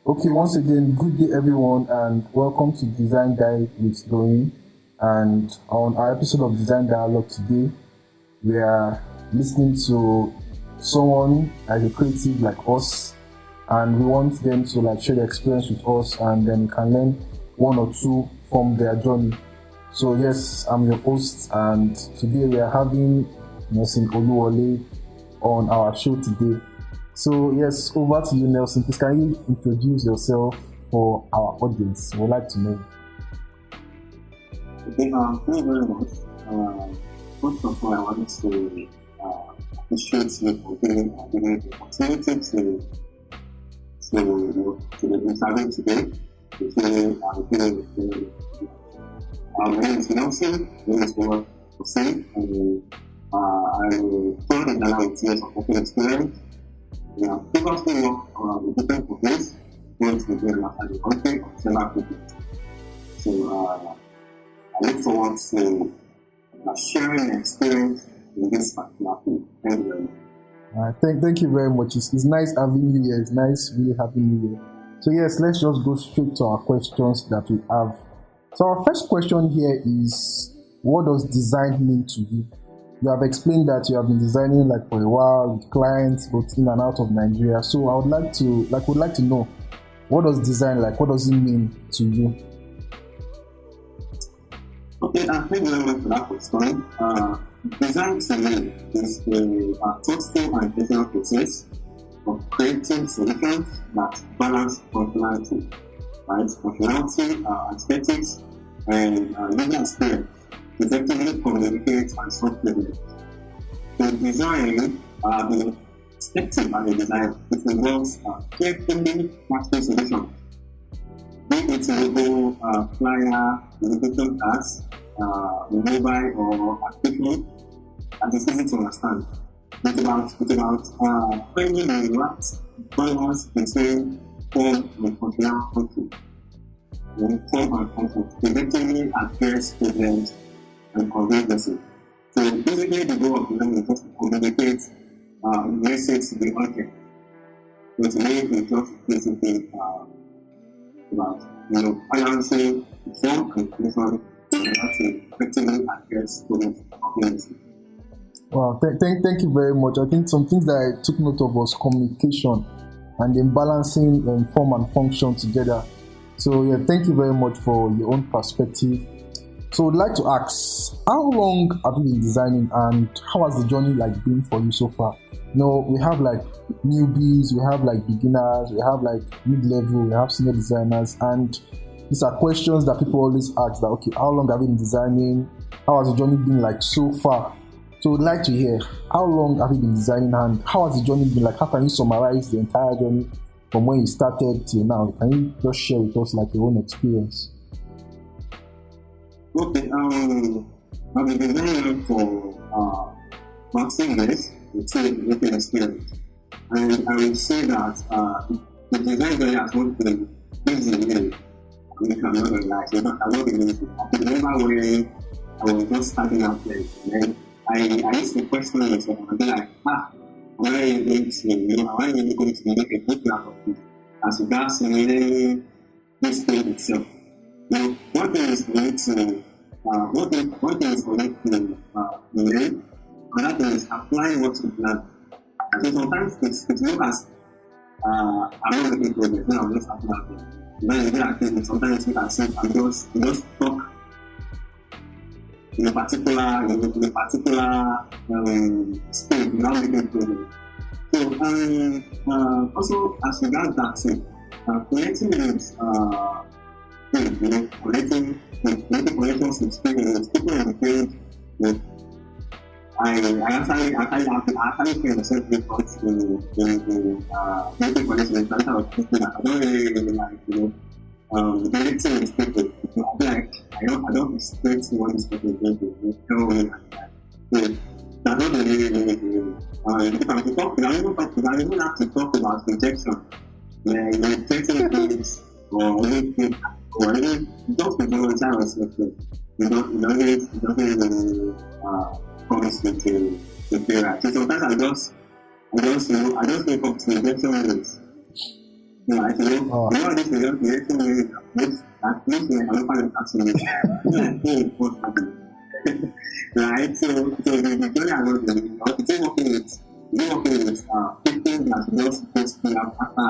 Okay, once again, good day everyone, and welcome to Design Dive with Doing. And on our episode of Design Dialogue today, we are listening to someone like a creative like us, and we want them to like share their experience with us, and then we can learn one or two from their journey. So yes, I'm your host, and today we are having Nelson Oluwole on our show today. So yes, over to you, Nelson. Please, can you introduce yourself for our audience? We'd like to know. Okay, thank you very much. First of all, I want to appreciate you for giving the opportunity to be interviewed today. My name is Nelson. My name is Hussein, and I'm currently now with years of open experience. We have previously worked with different companies, going to the outside the country or several companies. So I look forward to sharing my experience in this particular field. Thank you very much. Thank you very much. It's nice having you here. It's nice really having you here. So yes, let's just go straight to our questions that we have. So our first question here is, what does design mean to you? You have explained that you have been designing like for a while with clients both in and out of Nigeria. So I would like to know, what does design like? What does it mean to you? Okay, thank you very much for that question. Design to me is a thoughtful and intentional process of creating solutions that balance functionality, right? Functionality, aesthetics, and user experience to effectively communicate and solve problems. So design, the perspective and the design, it involves carefully crafting solutions. Be it logo, flyer, education tasks, mobile or application, and it's easy to understand. It's about finding the right balance between form and functionality. Form and function to effectively address problems and convey message. So basically the goal of design is just to communicate message to the audience. So to me it's just basically about balancing form and function to effectively address problems and convey message. Wow, thank you very much. I think some things that I took note of was communication and then balancing form and function together. So yeah, thank you very much for your own perspective. So I'd like to ask, how long have you been designing and how has the journey like been for you so far? We have like newbies, we have like beginners, we have like mid-level, we have senior designers, and these are questions that people always ask that, okay, how long have you been designing? How has the journey been like so far? So I'd like to hear, how long have you been designing and how has the journey been like? How can you summarize the entire journey from when you started till now? Can you just share with us like your own experience? Okay, I've been designing for about 10 years with working experience. And I will say that the design journey has not been easy. I'm not going to lie, I'm not been easy. I remember when I was just starting out there, and then I used to question myself and be like, why are you going to make a good out of this? As regards to learning this thing itself. Now, one thing is for me to learn, another thing is applying what you learn. So sometimes it looks as I'm not making progress when I'm just applying it. Then I think sometimes you can say I'm just stuck in a particular state without making progress. So also as regards that too, connecting connections with people in the field. I actually feel the same thing in making connections. I don't really like connecting with people. I don't expect what this person is going to tell me like that. So that's not really. If I even have to talk about rejection, like rejecting things or anything, or even just the volunteer reflection, you don't really promise me to feel right. So sometimes I just wake up to rejection rates. Right? You know this is just creating ways that makes me an open absolutely. Like, hey, what's happening? Right? So the journey I was doing, it's working with people that you just post after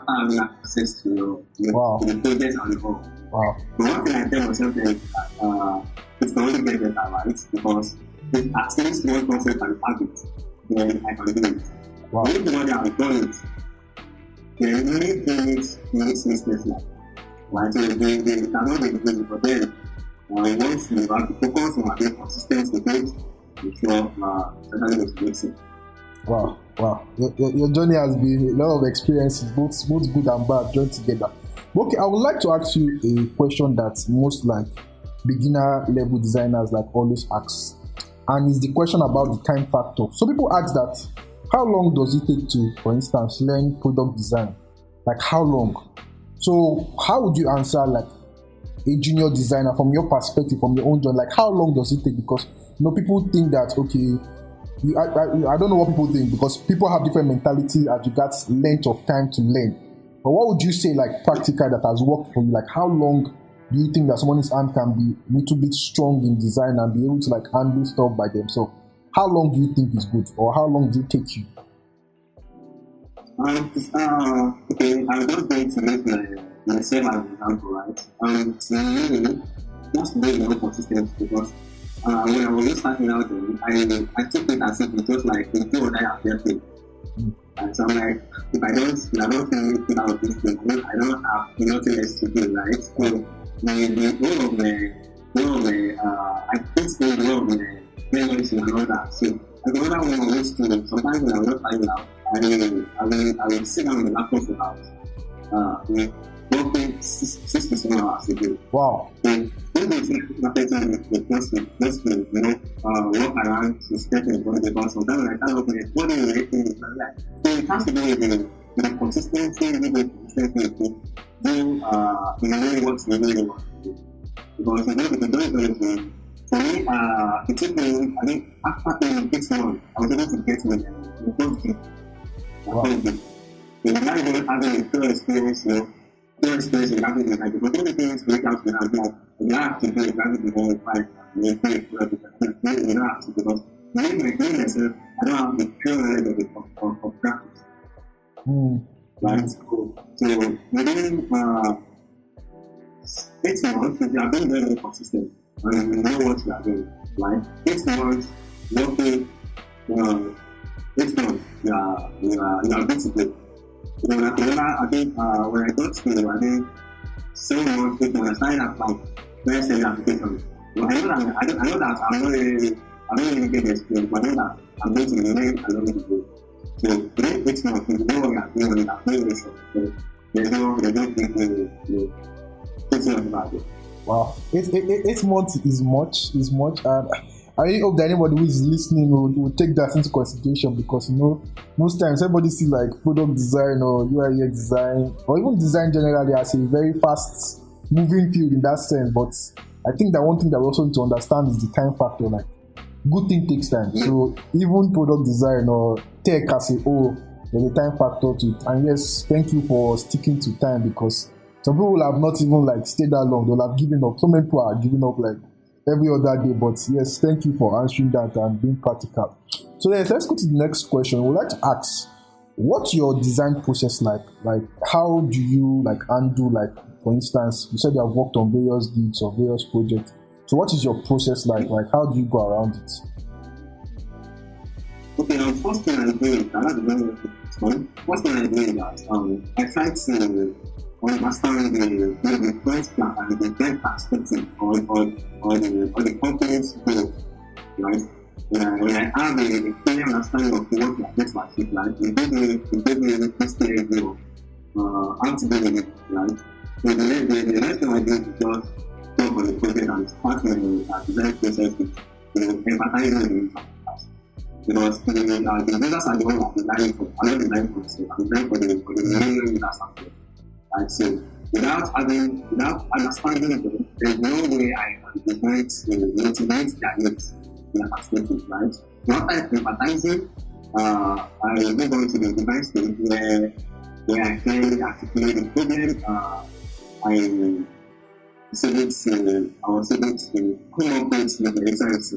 having access to your the project and the whole. Wow. But one thing I tell myself is that it's going to get better, right? Because if at least one person can have it, then I can do it. Wow. If nobody has done it, then you need to make mistakes like. Right? So they cannot be good, but then once you have to focus on being consistent with it, I'm sure certainly going to make sense. Wow. Your journey has been a lot of experiences, both good and bad, joined together. Okay, I would like to ask you a question that most like beginner level designers like always ask, and it's the question about the time factor. So people ask that, how long does it take to, for instance, learn product design? Like how long? So how would you answer like a junior designer from your perspective, from your own journey? Like how long does it take? Because people think that I don't know what people think, because people have different mentality as regards length of time to learn. But what would you say like practical that has worked for you? Like how long do you think that someone's hand can be a little bit strong in design and be able to like handle stuff by themselves? How long do you think is good, or how long do it take you? Okay, I'm just going to make myself as an example, right? To me, just being more consistent, because when I was just starting out, I took it as if it's just like a do or die affair thing. And so I'm like, if I don't think out of this thing, I don't have nothing else to do, right? So the role of I put the role of the memories in another. So another one was to sometimes when I'm not finding out, I will sit down in the laptop for hours. Working 6 to 7 hours a day. Wow. And when they say marketing just to work around to step in the body, because sometimes I start looking at what are you making is like. So it has to do with the consistency, with the consistency do knowing what you really want to do. Because if you don't do anything, for me, it took me, I think, after 6 months, I was able to get with the first game. Wow. So now even having a pure experience, pure experience in graphic design, because all the things we out to have, like, you don't have to do exactly the whole fight, you don't have to, because me myself, I don't have the pure knowledge of graphics. Right? So within 8 months, if you are being very consistent and you know what you are doing, right? 8 months, working, 8 months, you are basically. I think when I got to, I think 7 months, 8 months, I started applying very same applications. But I know that I'm not really get the experience, but I know that I'm going to learn a lot of people. So within 8 months, you know what you are doing, you are playing this stuff. So there's no thing about it. Wow, 8 months is much, and I really hope that anybody who is listening will take that into consideration, because most times everybody sees like product design or UI UX design or even design generally as a very fast moving field in that sense. But I think that one thing that we also need to understand is the time factor. Like, good thing takes time. So even product design or tech as a whole, there's a time factor to it. And yes, thank you for sticking to time, because some people have not even like stayed that long. They'll have given up. So many people are giving up like every other day. But yes, thank you for answering that and being practical. So yes, let's go to the next question. We'd like to ask, what's your design process like? Like, how do you like handle, like, for instance, you said you have worked on various gigs or various projects. So what is your process like? Like, how do you go around it? Okay, first thing I do is, first thing I do is that I try to understand the first plan and the best perspective or the company's growth, right? When I have a clear understanding of what my next market like, it gives me this clear view of how to do it, right? So the next thing I do is just talk on the project and start the design process with empathizing with the users. Because the users are the ones that are designing for, I'm not designing for myself, I'm designing for the million users out there. Right? So without understanding them, there's no way I can design to motivate their needs in a perspective, right? So after empathizing, I move on to the design stage where where I clearly articulate the problem. I was able to come up with the results.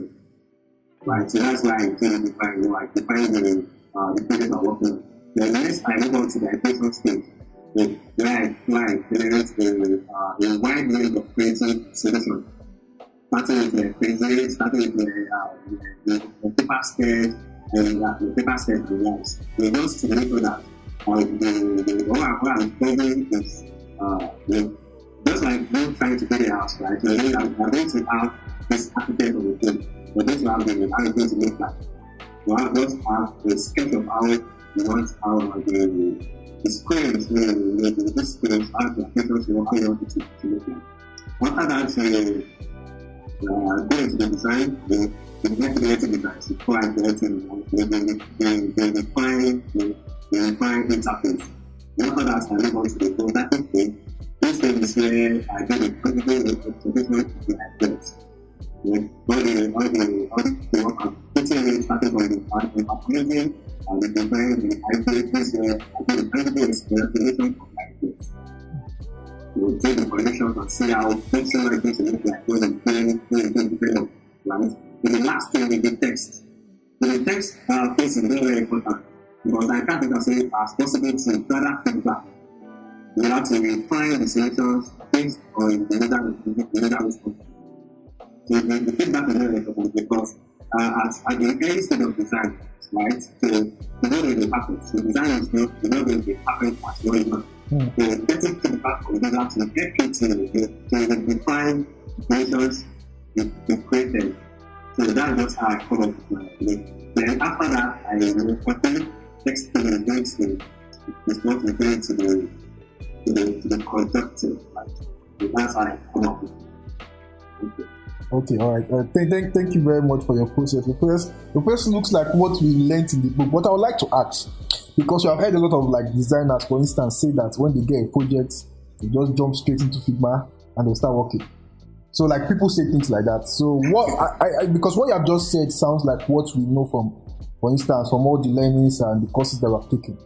Right, so that's why I can define, I define the project I'm working on. Then next, I move on to the iteration stage, where I generate a wide range of creative solutions. Starting with the creative, starting with the paper sketch, and the paper sketch and walls. Just to make sure that what I'm building is, just like you trying to build a house, right? So I'm going to have this architect of the thing. But this one, how it's going to look like. You want to have a sketch of how you want how the squares, the squares, how the pictures, how you want it to look like. After that, go into the design, the creative design, so quite they define interface. After that, I move on to the prototyping phase. This phase is where I do the presentation of the ideas. All the work I'm putting in, starting from the calculating and the design, the ideas, where I do the ideas, the definition of ideas. We'll take the connections and see how functional is going to look like when you develop, right? In the last thing is the text. So the text phase is very, very important because I can't think of it as possible to gather feedback. We have to refine the solutions based on the user response. So the feedback is very important because at the early stage of design, right? So it's not going to be perfect. The design is not going to be perfect at all times. So getting feedback from users to get to define solutions we created. So that's just how I come up with my idea. Then after that, I continue next thing is going to is not referring to the conductive. Right? So that's how I come up with it. Okay, all right. Thank you very much for your process. The process looks like what we learned in the book. But I would like to ask, because you have heard a lot of like designers, for instance, say that when they get a project, they just jump straight into Figma and they'll start working. So like people say things like that. So what because what you have just said sounds like what we know from, for instance, from all the learnings and the courses that we have taken.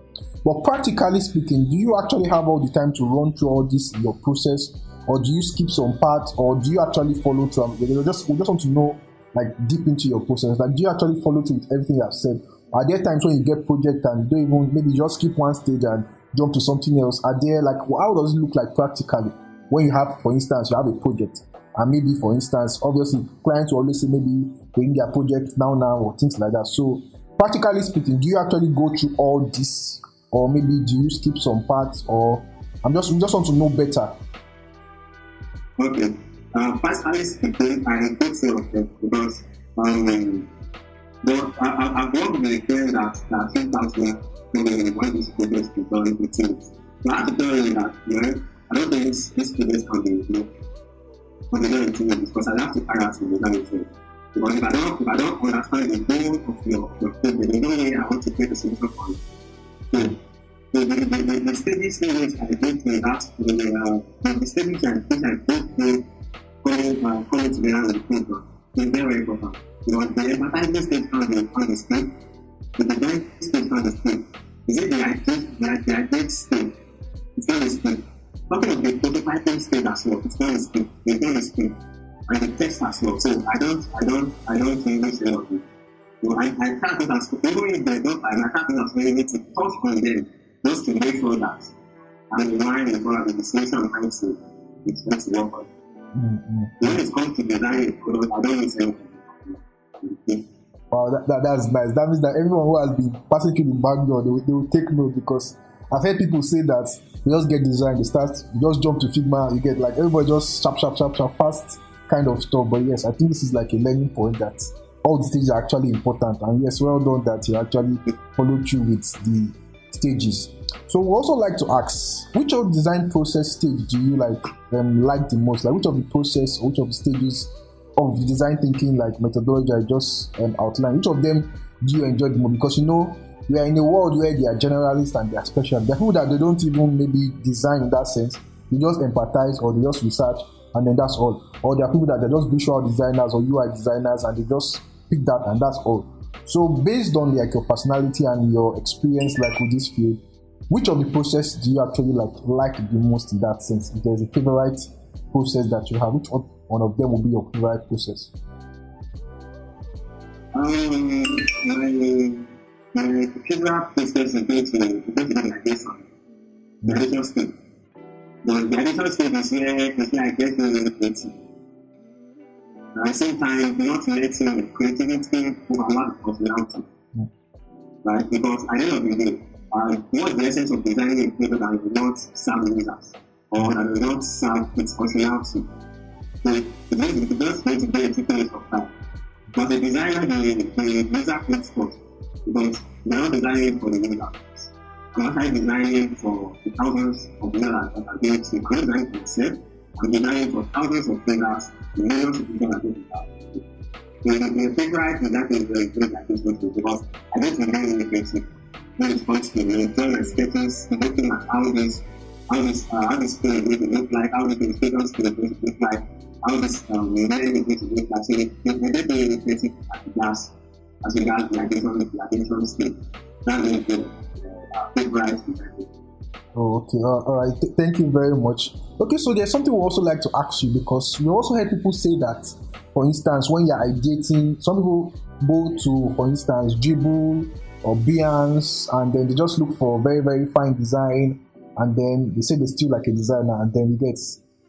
But practically speaking, do you actually have all the time to run through all this in your process? Or do you skip some parts, or do you actually follow through? We just want to know, like, deep into your process. Like, do you actually follow through with everything I've said? Are there times when you get project and you don't even, maybe just skip one stage and jump to something else? Are there, like, how does it look like practically when you have, for instance, you have a project, and maybe, for instance, obviously, clients will always say maybe they need their project now, or things like that. So, practically speaking, do you actually go through all this, or maybe do you skip some parts, or we just want to know better. Okay. Personally speaking, I think so because I've worked with a friend that think that when this project is done with teams. So I have to tell you that I don't think this project can be done in teams because I have to carry out the design itself. Because if I don't understand the goal of your project, the way I want to create a solution for it. So the stages I go through that the stages I go through coming together with the paper is very important. Because the advertising stage on the script, the design stage on the script, is it the idea stage? It's not the script. Talking of the prototyping stage as well, it's not the script. It's not the script. And the text as well. So I don't really say of it. So I can't do that. Even if they don't, I can't do that. So you need to touch on them. Just to make sure that I'm in line with what the solution I'm trying to work on. When it comes to designing a product, I don't use anything. Wow, that's nice. That means that everyone who has been passing through the background, they will take note, because I've heard people say that you just get design, you just jump to Figma, you get like everybody just sharp, fast kind of stuff. But yes, I think this is like a learning point that all the stages are actually important. And yes, well done that you actually follow through with the stages. So we also like to ask, which of the design process stage do you like the most? Like which of the process, which of the stages of the design thinking, like methodology I just outlined, which of them do you enjoy the most? Because we are in a world where they are generalists and they are specialists. There are people that they don't even maybe design in that sense. They just empathize or they just research and then that's all. Or there are people that they're just visual designers or UI designers and they just pick that and that's all. So based on like your personality and your experience like with this field, Which of the process do you actually like the most in that sense? If there's a favorite process that you have, which one of them will be your favorite process? My favorite process is going to be like this one, the additional state. The additional state is where I get really creative. At the same time, not letting creativity overlap personality. Right? Because at the end of the day, what's the essence of designing a product that will not serve users or that will not serve its functionality? So it's just going to be a difference of time. But the designer, the user creates first. Because they're not designing for the user. I'm not designing for the thousands of users that are going to. I'm not designing for myself. I'm designing for thousands of users, millions of people that are going to have. The favorite is actually very good at this because I get to be really creative when it comes to drawing my sketches, looking at how this thing is going to look like, how this illustrations is going to look like, how this design is going to look like. So they get really creative at class as regards the additional state. That's the favorite. Oh, okay. All right. Thank you very much. Okay, so there's something we also like to ask you because we also heard people say that, for instance, when you're ideating, some people go to, for instance, Dribble or Behance, and then they just look for very, very fine design, and then they say they still like a designer, and then we get,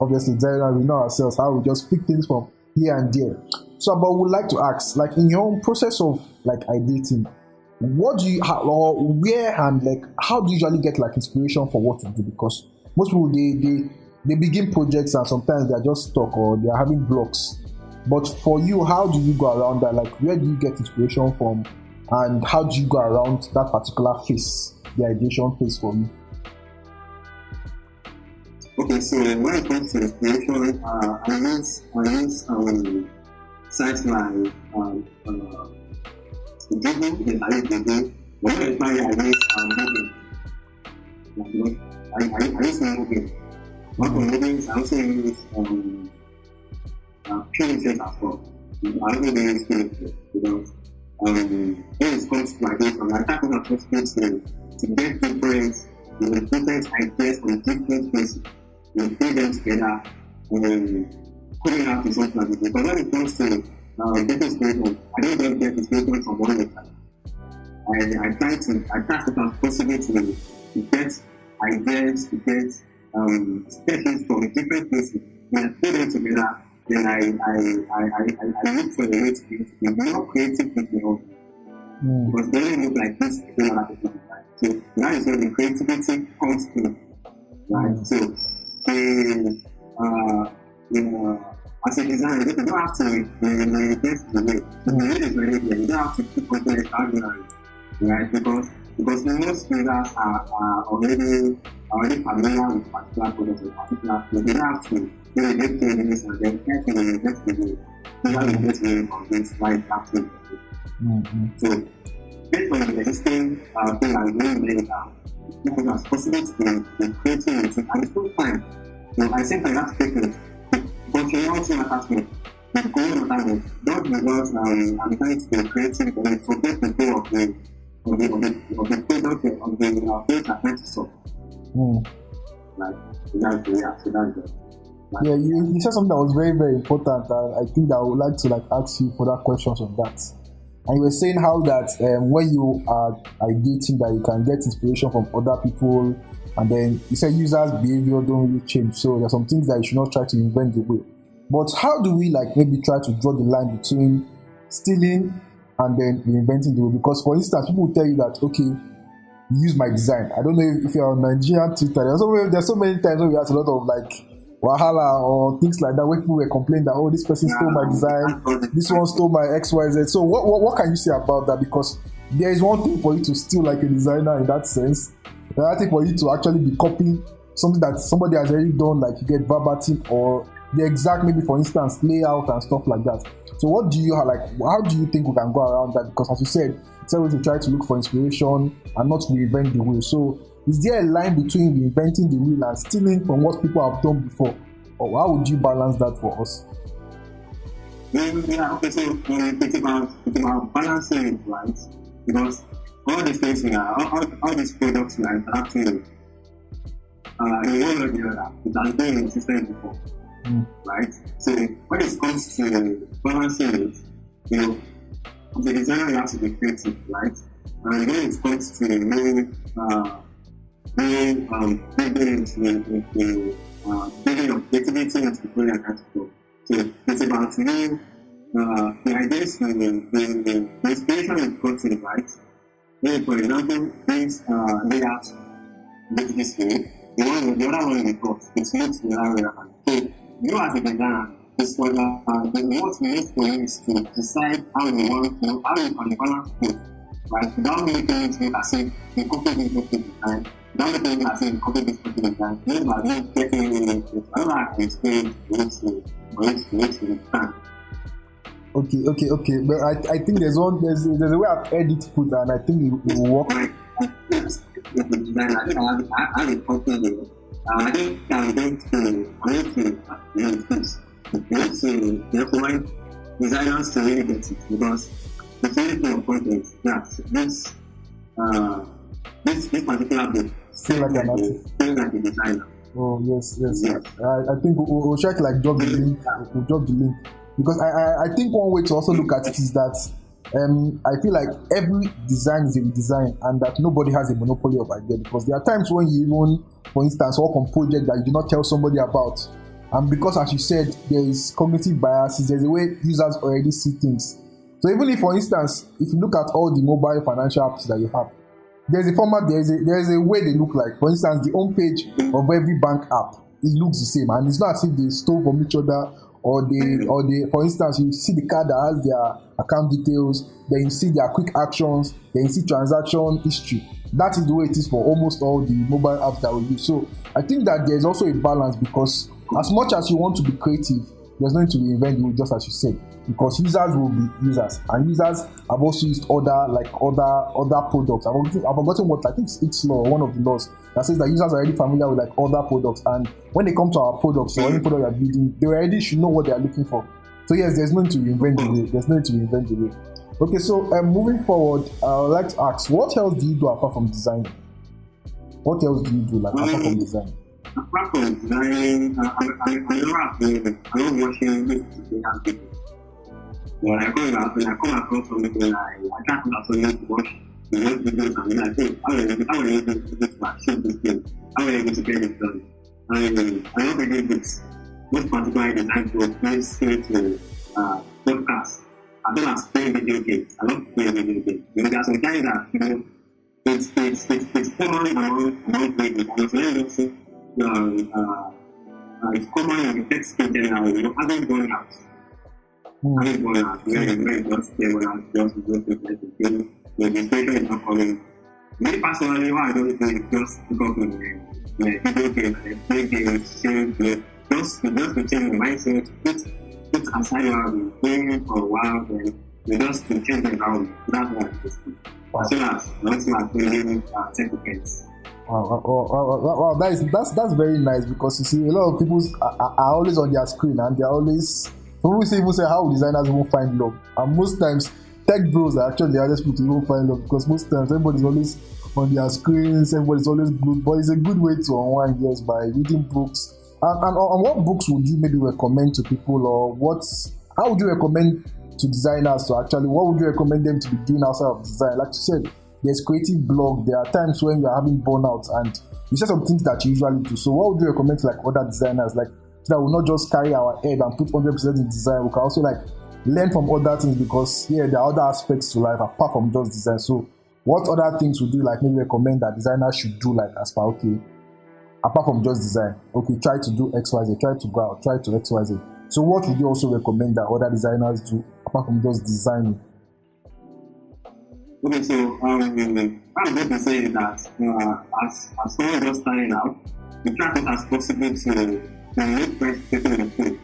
obviously, designer, we know ourselves how we just pick things from here and there. So, but we would like to ask, like in your own process of like ideating, what do you or where and like how do you usually get like inspiration for what to do? Because most people they begin projects and sometimes they're just stuck or they're having blocks. But for you, how do you go around that? Like where do you get inspiration from, and how do you go around that particular phase, the ideation phase for you? Okay, so when it comes to inspiration, I use sites like Dribble is I use Dribble. When I inspire, I use I use moving. Not for moving, I also use PHS as well. I don't really use PHS because when it comes to ideation, I try to approach to get different ideas from different places. You put them together and putting out the something like this. Because when it comes to getting inspiration, I don't just get inspiration from one website. I try to as possible to get ideas, to get sketches from different places. When I put them together, then I look for a way to be more creative with my own. Because they only look like this, they don't have to look like. So that is where the creativity comes in. Right? So as a designer, you don't have to reinvent the way. The way is very clear. You don't have to keep on doing extraordinary, right? Because most users are already familiar with particular products or particular things. They don't have to get this and then try to reinvent the way. They have to get really convinced why it's happening. So based on the existing thing and doing it people as possible to be creating it and it's still fine. I think I have to take it. Continuity matters more. The goal matters more. Not because I'm trying to be creative, but I forget the goal of the product of the page I'm trying to solve. Like that's it. Yeah, you said something that was very, very important. I think that I would like to ask you further questions on that. And you were saying how that when you are ideating that you can get inspiration from other people, and then you said users' behavior don't really change. So there's some things that you should not try to invent the wheel. But how do we maybe try to draw the line between stealing and then reinventing the wheel? Because for instance, people will tell you that okay, use my design. I don't know if you're on Nigerian Twitter. There's so many times where we have a lot of wahala or things like that where people were complaining that this person stole my design, this one stole my XYZ. So what can you say about that? Because there is one thing for you to steal like a designer in that sense. Another thing for you to actually be copying something that somebody has already done, like you get verbatim or the exact, maybe for instance, layout and stuff like that. So what do you how do you think we can go around that? Because as you said, it's always to try to look for inspiration and not reinvent the wheel. So is there a line between reinventing the wheel and stealing from what people have done before? Or how would you balance that for us? Yeah, okay, so it's about balancing it, right? Because all these things we are, all these products we are interacting with, in one or the other, it has been in existence before, right? So when it comes to balancing it, you know, the designer has to be creative, right? And when it comes to building of creativity into the project category. So it's about you, the ideas, the inspiration is gotten, right? Maybe, for example, this layout this way, the other one is got, it's not the other relevant. So you as a designer, it's for what you need for you is to decide how you want to, how you can balance both, right? Without making it look as if you copy this design, without making it as if you copy this design, you are not getting into it. I don't know how to explain it to understand. Okay. But I think there's a way I've heard it put, and I think it will work. Yes, the design. I have a company here. I think I'm going to recommend designers to really get it, because the thing of content that this particular book Feel like an artist. feel like a designer. Oh yes. I think we'll check like drop the link. We'll drop the link, because I think one way to also look at it is that I feel like every design is a design, and that nobody has a monopoly of idea, because there are times when you even, for instance, work on project that you do not tell somebody about, and because, as you said, there is cognitive biases, there's a way users already see things. So even if, for instance, if you look at all the mobile financial apps that you have, there's a format, there's a way they look like. For instance, the home page of every bank app, it looks the same, and it's not as if they stole from each other, or they, for instance, you see the card that has their account details, then you see their quick actions, then you see transaction history. That is the way it is for almost all the mobile apps that we use. So I think that there's also a balance, because as much as you want to be creative, there's no need to reinvent the wheel, just as you said, because users will be users, and users have also used other products. I've forgotten what, I think it's law, one of the laws that says that users are already familiar with like other products, and when they come to our products or any product you're building, they already should know what they are looking for. So yes, there's no need to reinvent the wheel. Okay, so moving forward, I would like to ask, what else do you do apart from designing? What else do you do apart from designing? Apart from designing, I love watching this video. When I come across something, I can't put something to watch the videos, and then I think, how are you able to achieve this thing? How are you able to get it done? I love reading books, most particularly design books, very to podcasts, as well as playing video games. I love playing video games. Because there are some times that, you know, it's common among players, and it's very easy. It's common in the tech space generally, you know, having gone out. Having gone out, very just stable out, just like the game. The inspiration is not coming. Me personally, what I don't do is just pick up in the video game and play games, just to change the mindset, put aside what I've been playing for a while, and just to change the environment. That's what I just do. As well as not playing tech events. Wow, that's very nice, because you see a lot of people are always on their screen, and they're always, some people say how designers won't find love, and most times tech bros are actually the hardest people to even find love, because most times everybody's always on their screens, everybody's always glued. But it's a good way to unwind, yes, by reading books. And what books would you maybe recommend to people, or how would you recommend to designers to actually, what would you recommend them to be doing outside of design? Like you said, there's creative blog, there are times when you're having burnout, and you said some things that you usually do. So what would you recommend to like other designers, like, so that we'll not just carry our head and put 100% in design, we can also like learn from other things, because there are other aspects to life apart from just design. So what other things would you like maybe recommend that designers should do, like as per, okay, apart from just design, okay, try to do XYZ, try to go out, try to XYZ. So what would you also recommend that other designers do apart from just designing? Okay, so what I'm going to say is that as someone just starting out, you try as much as possible to make friends people in the field.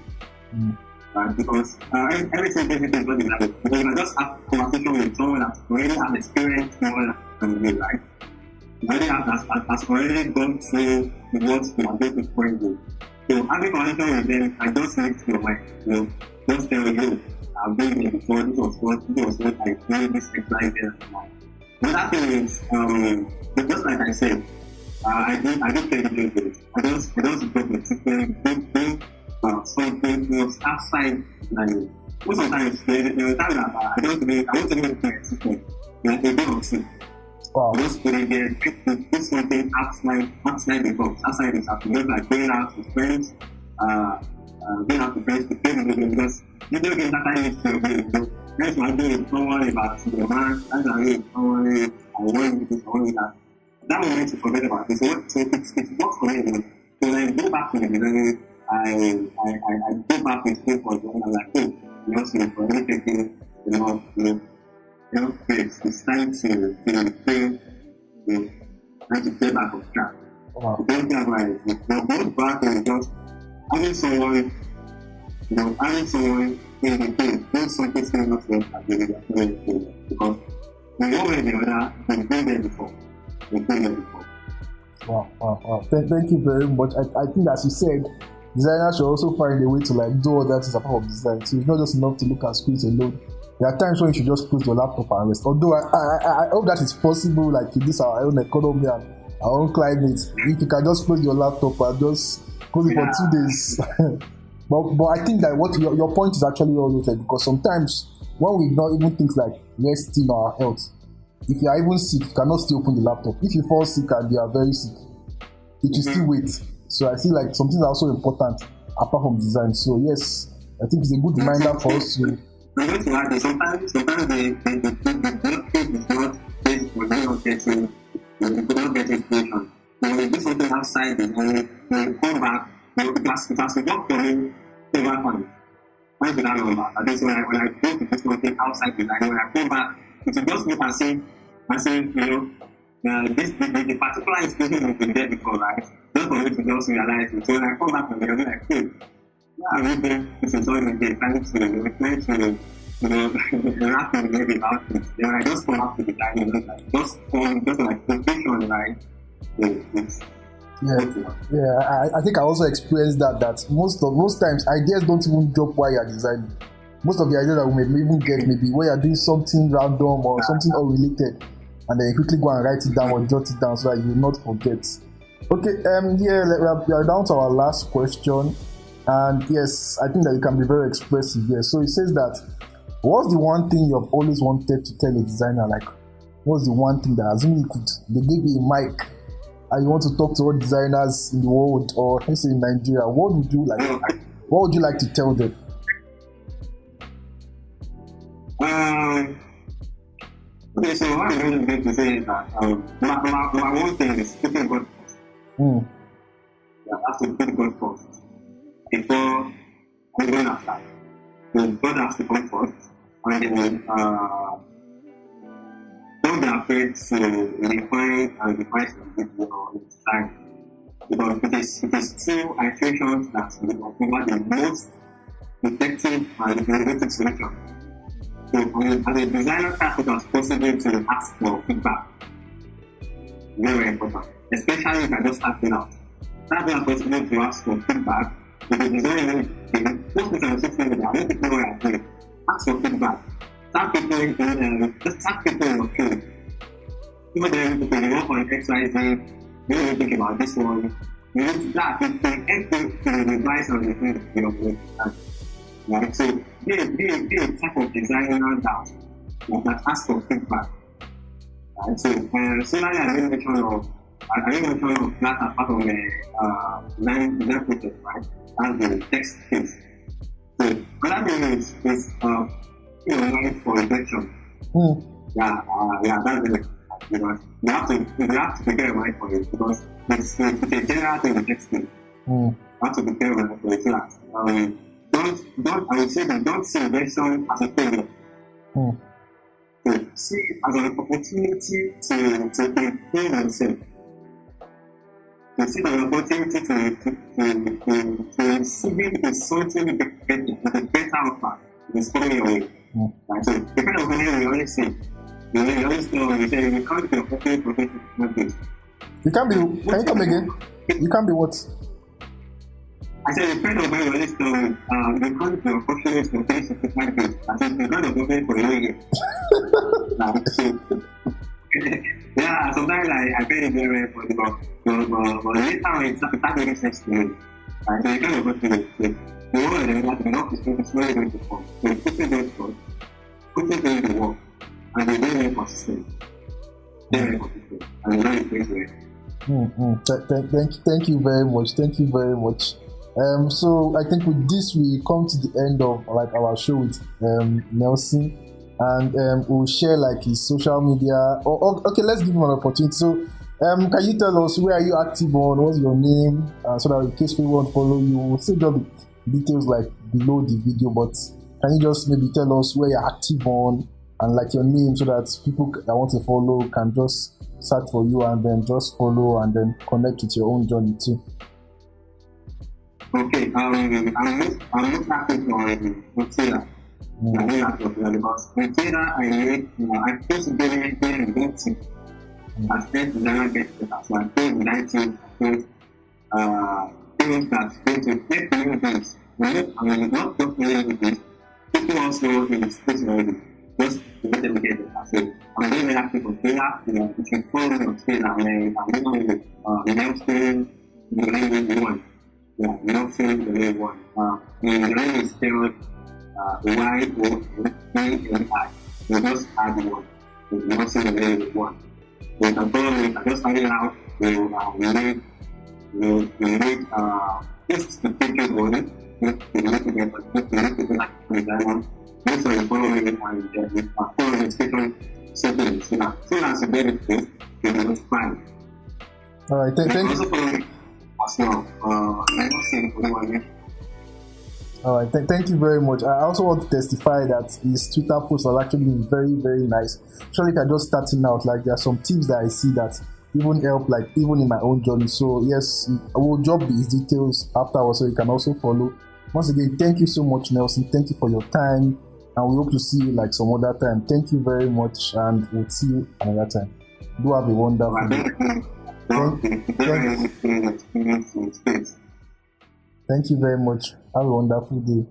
Right? Because everything basically is not design. Because you can just have a conversation with someone that already has experience more than you, right? Has already gone through what you are going to point to. So having a conversation with them, I just lift your mind, you know, just tell you, I've been here before, this was what I did, this exercise there and that. Another thing is, just like I said, I do play video games. I just go to do something else outside like most of the times there's a time that I don't even play something like a day or two. Wow. I just put it there, do something outside the box, outside the house, just like going out with friends, to play video games because video games that I used to do. That's what I do with someone about your man, that's what I do with someone, I want to do someone that. That moment to forget about it. So it's not for me. So when I go back to the beginning, I go back with faith for them. I'm like, hey, you know, so for me taking it's time to feel, time to get back on track. Wow. Don't get like, going back and just having someone, having someone in the field, doing something similar to them at the because in one way or the other, we've been there before. Wow. Thank you very much. I think as you said, designers should also find a way to like do all that is a part of design. So it's not just enough to look at screens alone. There are times when you should just close your laptop and rest. Although I hope that is possible, like in this our own economy and our own climate. If you can just close your laptop and just close it for 2 days. but I think that what your point is actually well noted because sometimes when we ignore even things like resting our health, if you are even sick, you cannot still open the laptop. If you fall sick and you are very sick, it will still wait. So I feel like some things are also important apart from design. So yes, I think it's a good reminder for us to. I'm going to add that sometimes the is not based on you not get inspiration. When you do something outside it and you come back, it has to work for me several times. When did I remember? At least when I go to do something outside the line, when I come back, it will just look as if the particular inspiration has been there before, right? Just for me to just realize it. So when I come back and I'll be like, hey, this is all in the trying to wrap my head about it. Then when I just come up to the line, just like confusion, right? I think I also experienced that most times ideas don't even drop while you're designing. Most of the ideas that we may even get maybe when you're doing something random or something unrelated, and then you quickly go and write it down or jot it down so that you will not forget. Okay, we are down to our last question, and yes, I think that you can be very expressive here. So it says that, what's the one thing you have always wanted to tell a designer? Like, what's the one thing that, assuming they give you a mic and you want to talk to all designers in the world, or let's say in Nigeria, what would you like to tell them? Okay, so what I'm going to say is that my one thing is putting God first. You have to put God first before going after. God has to come first, and then don't be afraid to refine and define your style, because it is through iterations that you discover the most effective and innovative solution. So as a designer, try as possible to ask for feedback. Very, very important, especially if I just starting out. Try as possible to ask for feedback. If the designer most people on social media, I don't think know what I'm doing. Ask for feedback. Start people in your field. Even then, people you work on XYZ, you don't think about this one. You need to start thinking everything to advice on the field, Right? So be a type of designer that asks for feedback. Right? So similarly, I didn't mention of that as part of the design process, right? That's the text phase. So another thing is right for rejection. That's the you have to prepare right for it, because it's a general thing in texting. You have to prepare right for it. I would say that don't see rejection as a failure. See it as an opportunity to improve yourself. You see the opportunity to receiving something with a better offer is coming your way. Right? So the kind of thing we always say, you always know, you say you can't be a professional base. You can't be. Can you come again? You can't be what? I said, a friend of mine always told me, you can't be a professional base. I said, you can't be for a year. Yeah, sometimes I find it very funny, but later on it starts making sense to me. So you kind of go through it. So the one that you know is very going to come. So you put it there first, put it there in the work, and you're very consistent. Very consistent. And you know it plays well. Thank you very much. Thank you very much. So I think with this we come to the end of like our show with Nelson, and we'll share like his social media. Okay, let's give him an opportunity. So, can you tell us where are you active on? What's your name? So that in case we want to follow you, we'll still drop the details like below the video. But can you just maybe tell us where you're active on and like your name so that people that want to follow can just search for you and then just follow and then connect with your own journey too. Okay, I'm not active on Twitter. I'm not active on Twitter because on Twitter I post very LinkedIn. I spent designer get better, so I post 19, I post things that's going to help communities. I mean, not just communities, people also in the space already. Just to get them get better. So I'm very active on Twitter. You can follow me on Twitter. I'm doing Nelson, the language one. Yeah, Nelson, the language one. The language is spelled Y-O-N-E-L-I. You just add one. So Nelson, the language one. You can follow me. I just started out. We make just to take it on it. We make it like a diamond. Make sure you follow me and follow the different settings. So that soon as you get it, you will notify. All right, thank you. Also follow me as well. I don't see anyone here. All right, thank you very much. I also want to testify that his Twitter posts are actually very, very nice. Especially if I'm just starting out, like there are some tips that I see that even help, like even in my own journey. So yes, I will drop these details afterwards so you can also follow. Once again, thank you so much, Nelson. Thank you for your time, and we hope to see you like some other time. Thank you very much, and we'll see you another time. Do have a wonderful day. Thank you very much. Have a wonderful day.